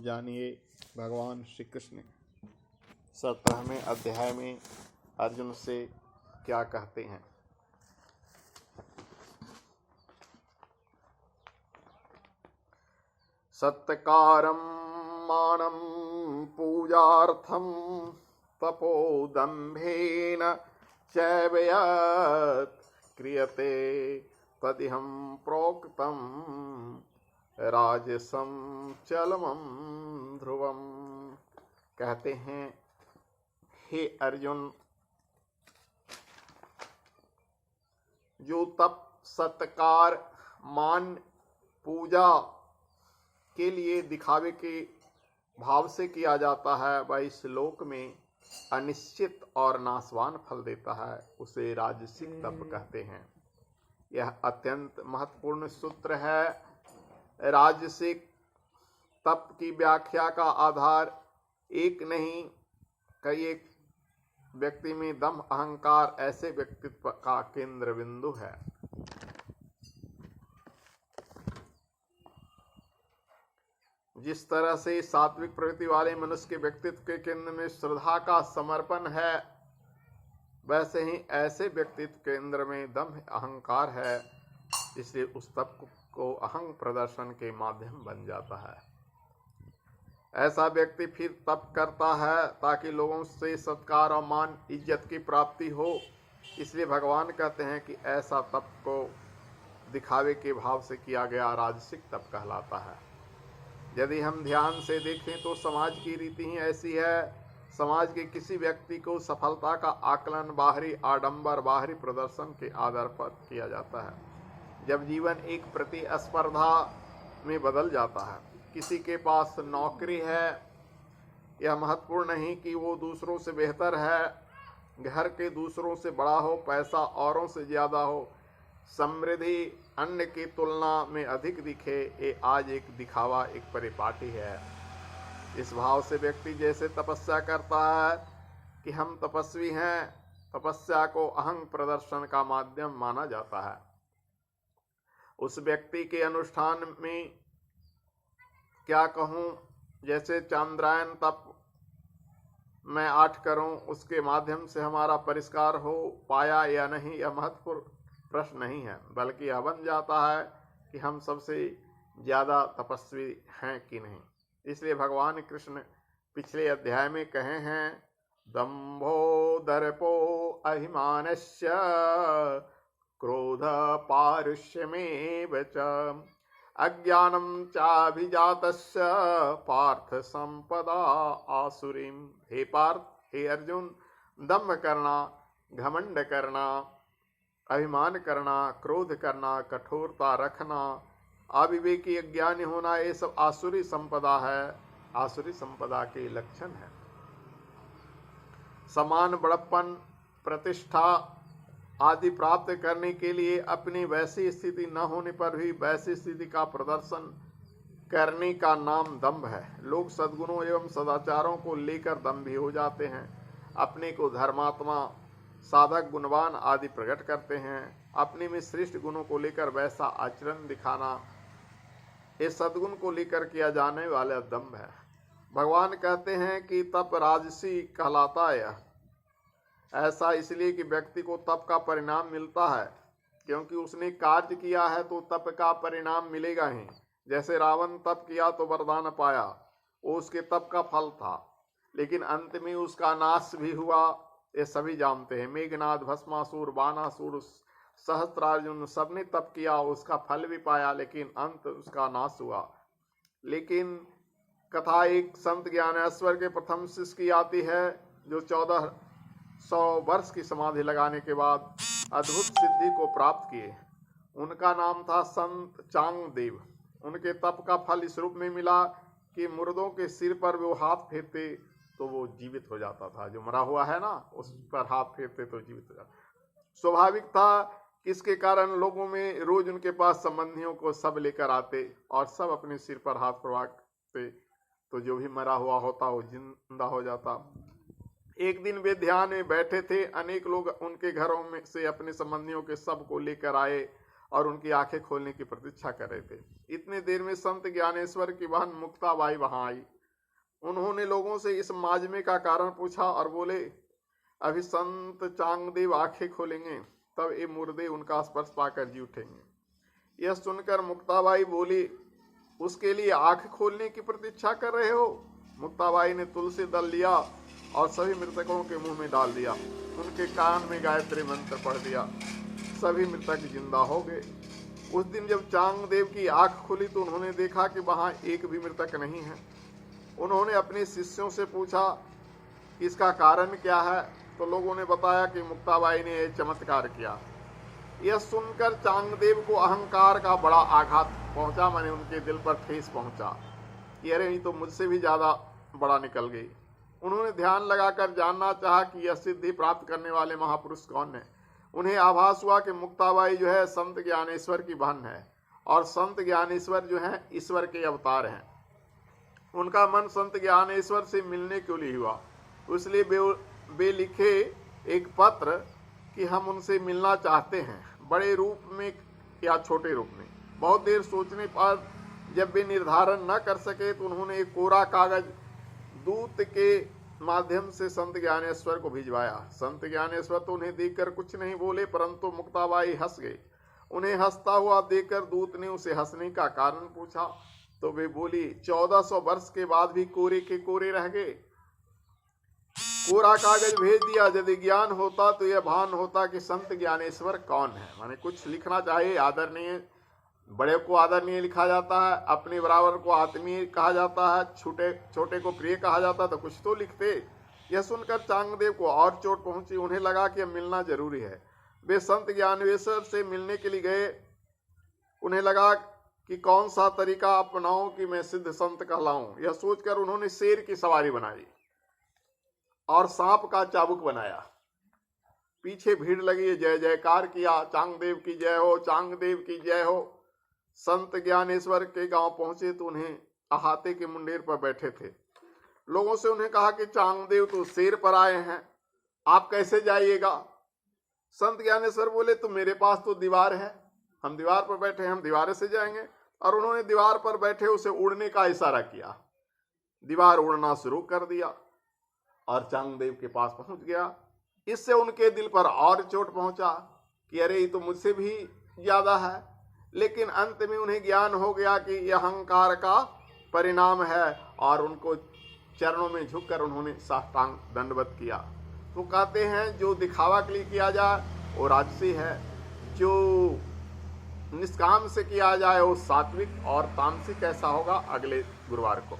जानिए भगवान श्री कृष्ण 17वें अध्याय में अर्जुन से क्या कहते हैं। सत्कारं मानं पूजार्थं तपोदम्भेन चैव यत् क्रियते तदिहं प्रोक्तं राजसं चलमं ध्रुवम्। कहते हैं, हे अर्जुन, जो तप सत्कार मान पूजा के लिए दिखावे के भाव से किया जाता है वह इस लोक में अनिश्चित और नाशवान फल देता है, उसे राजसिक तप कहते हैं। यह अत्यंत महत्वपूर्ण सूत्र है। राजसिक तप की व्याख्या का आधार एक नहीं कई एक व्यक्ति में दम अहंकार ऐसे व्यक्तित्व का केंद्र बिंदु है। जिस तरह से सात्विक प्रवृत्ति वाले मनुष्य के व्यक्तित्व के केंद्र में श्रद्धा का समर्पण है, वैसे ही ऐसे व्यक्तित्व केंद्र में दम अहंकार है, इसलिए उस तप को अहंग प्रदर्शन के माध्यम बन जाता है। ऐसा व्यक्ति फिर तप करता है ताकि लोगों से सत्कार और मान इज्जत की प्राप्ति हो। इसलिए भगवान कहते हैं कि ऐसा तप को दिखावे के भाव से किया गया राजसिक तप कहलाता है। यदि हम ध्यान से देखें तो समाज की रीति ही ऐसी है। समाज के किसी व्यक्ति को सफलता का आकलन बाहरी आडंबर, बाहरी प्रदर्शन के आधार पर किया जाता है। जब जीवन एक प्रतिस्पर्धा में बदल जाता है, किसी के पास नौकरी है, यह महत्वपूर्ण नहीं कि वो दूसरों से बेहतर है, घर के दूसरों से बड़ा हो, पैसा औरों से ज़्यादा हो, समृद्धि अन्य की तुलना में अधिक दिखे, ये आज एक दिखावा, एक परिपाटी है। इस भाव से व्यक्ति जैसे तपस्या करता है कि हम तपस्वी हैं, तपस्या को अहंग प्रदर्शन का माध्यम माना जाता है। उस व्यक्ति के अनुष्ठान में क्या कहूँ, जैसे चांद्रायन तप मैं 8 करूँ, उसके माध्यम से हमारा परिष्कार हो पाया या नहीं, यह महत्वपूर्ण प्रश्न नहीं है, बल्कि यह बन जाता है कि हम सबसे ज़्यादा तपस्वी हैं कि नहीं। इसलिए भगवान कृष्ण पिछले अध्याय में कहे हैं, दंभो दर्पो अभिमानस्य क्रोध पारुष्यमेव च अज्ञानं चाभिजातस्य पार्थ संपदा आसुरीम। हे पार्थ, हे अर्जुन, दम्भ करना, घमंड करना, अभिमान करना, क्रोध करना, कठोरता रखना, अविवेकी अज्ञानी होना, ये सब आसुरी संपदा है, आसुरी संपदा के लक्षण है। समान बड़प्पन, प्रतिष्ठा आदि प्राप्त करने के लिए अपनी वैसी स्थिति न होने पर भी वैसी स्थिति का प्रदर्शन करने का नाम दंभ है। लोग सद्गुणों एवं सदाचारों को लेकर दंभी हो जाते हैं, अपने को धर्मात्मा, साधक, गुणवान आदि प्रकट करते हैं। अपने में श्रेष्ठ गुणों को लेकर वैसा आचरण दिखाना, ये सद्गुण को लेकर किया जाने वाला दंभ है। भगवान कहते हैं कि तप राजसी कहलाता है। ऐसा इसलिए कि व्यक्ति को तप का परिणाम मिलता है, क्योंकि उसने कार्य किया है तो तप का परिणाम मिलेगा ही। जैसे रावण तप किया तो वरदान पाया, वो उसके तप का फल था, लेकिन अंत में उसका नाश भी हुआ, ये सभी जानते हैं। मेघनाद, भस्मासुर, बानासुर, सहस्त्रार्जुन सबने तप किया, उसका फल भी पाया, लेकिन अंत उसका नाश हुआ। लेकिन कथा एक संत ज्ञानेश्वर के प्रथम शिष्य की आती है, जो 1400 वर्ष की समाधि लगाने के बाद अद्भुत सिद्धि को प्राप्त किए। उनका नाम था संत चांगदेव। उनके तप का फल इस रूप में मिला कि मुर्दों के सिर पर वो हाथ फेरते तो वो जीवित हो जाता था। जो मरा हुआ है ना, उस पर हाथ फेरते तो जीवित हो जाता। स्वाभाविक था, किसके कारण लोगों में रोज उनके पास संबंधियों को सब लेकर आते और सब अपने सिर पर हाथ फेरवाते, तो जो भी मरा हुआ होता वो जिंदा हो जाता। एक दिन वे ध्यान में बैठे थे, अनेक लोग उनके घरों में से अपने संबंधियों के सब को लेकर आए और उनकी आंखें खोलने की प्रतीक्षा कर रहे थे। इतनी देर में संत ज्ञानेश्वर की बहन मुक्ताबाई वहां आई। उन्होंने लोगों से इस माजमे का कारण पूछा और बोले, अभी संत चांगदेव आंखें खोलेंगे, तब ये मुर्दे उनका स्पर्श पाकर जी उठेंगे। यह सुनकर मुक्ताबाई बोली, उसके लिए आंख खोलने की प्रतीक्षा कर रहे हो? मुक्ताबाई ने तुलसी दल लिया और सभी मृतकों के मुंह में डाल दिया। उनके कान में गायत्री मंत्र पढ़ दिया। सभी मृतक जिंदा हो गए। उस दिन जब चांगदेव की आंख खुली तो उन्होंने देखा कि वहां एक भी मृतक नहीं है। उन्होंने अपने शिष्यों से पूछा कि इसका कारण क्या है, तो लोगों ने बताया कि मुक्ताबाई ने यह चमत्कार किया। यह सुनकर चांगदेव को अहंकार का बड़ा आघात पहुंचा, माने उनके दिल पर ठेस पहुंचा कि अरे ये तो मुझसे भी ज्यादा बड़ा निकल गई। उन्होंने ध्यान लगाकर जानना चाहा कि यह सिद्धि प्राप्त करने वाले महापुरुष कौन है। उन्हें आभास हुआ कि मुक्ताबाई जो है संत ज्ञानेश्वर की बहन है और संत ज्ञानेश्वर जो है ईश्वर के अवतार हैं। उनका मन संत ज्ञानेश्वर से मिलने के लिए हुआ, इसलिए वे लिखे एक पत्र कि हम उनसे मिलना चाहते हैं, बड़े रूप में या छोटे रूप में। बहुत देर सोचने पर जब वे निर्धारण न कर सके तो उन्होंने एक कोरा कागज दूत के माध्यम से संत ज्ञानेश्वर को भिजवाया। संत ज्ञानेश्वर तो उन्हें देखकर कुछ नहीं बोले, परंतु मुक्ताबाई हंस गए। उन्हें हंसता हुआ देखकर दूत ने उसे हंसने का कारण पूछा तो वे बोली, 1400 वर्ष के बाद भी कोरे के कोरे रह गए। कोरा कागज भेज दिया। यदि ज्ञान होता तो यह भान होता कि संत ज्ञानेश्वर कौन है। माने कुछ लिखना चाहिए, आदरणीय, बड़े को आदरणीय लिखा जाता है, अपने बराबर को आत्मीय कहा जाता है, छोटे को प्रिय कहा जाता है, तो कुछ तो लिखते। यह सुनकर चांगदेव को और चोट पहुंची। उन्हें लगा कि अब मिलना जरूरी है। वे संत ज्ञानेश्वर से मिलने के लिए गए। उन्हें लगा कि कौन सा तरीका अपनाऊं कि मैं सिद्ध संत कहलाऊं। यह सोचकर उन्होंने शेर की सवारी बनाई और सांप का चाबुक बनाया। पीछे भीड़ लगी, जय जयकार किया, चांगदेव की जय हो, चांगदेव की जय हो। संत ज्ञानेश्वर के गांव पहुंचे तो उन्हें अहाते के मुंडेर पर बैठे थे। लोगों से उन्हें कहा कि चांगदेव तो शेर पर आए हैं, आप कैसे जाइएगा? संत ज्ञानेश्वर बोले, तो मेरे पास तो दीवार है, हम दीवार पर बैठे हैं, हम दीवार से जाएंगे। और उन्होंने दीवार पर बैठे उसे उड़ने का इशारा किया। दीवार उड़ना शुरू कर दिया और चांगदेव के पास पहुंच गया। इससे उनके दिल पर और चोट पहुंचा कि अरे ये तो मुझसे भी ज्यादा है। लेकिन अंत में उन्हें ज्ञान हो गया कि यह अहंकार का परिणाम है और उनको चरणों में झुककर उन्होंने साष्टांग दंडवत किया। तो कहते हैं जो दिखावा के लिए किया जाए वो राजसी है, जो निष्काम से किया जाए वो सात्विक, और तामसिक कैसा होगा अगले गुरुवार को।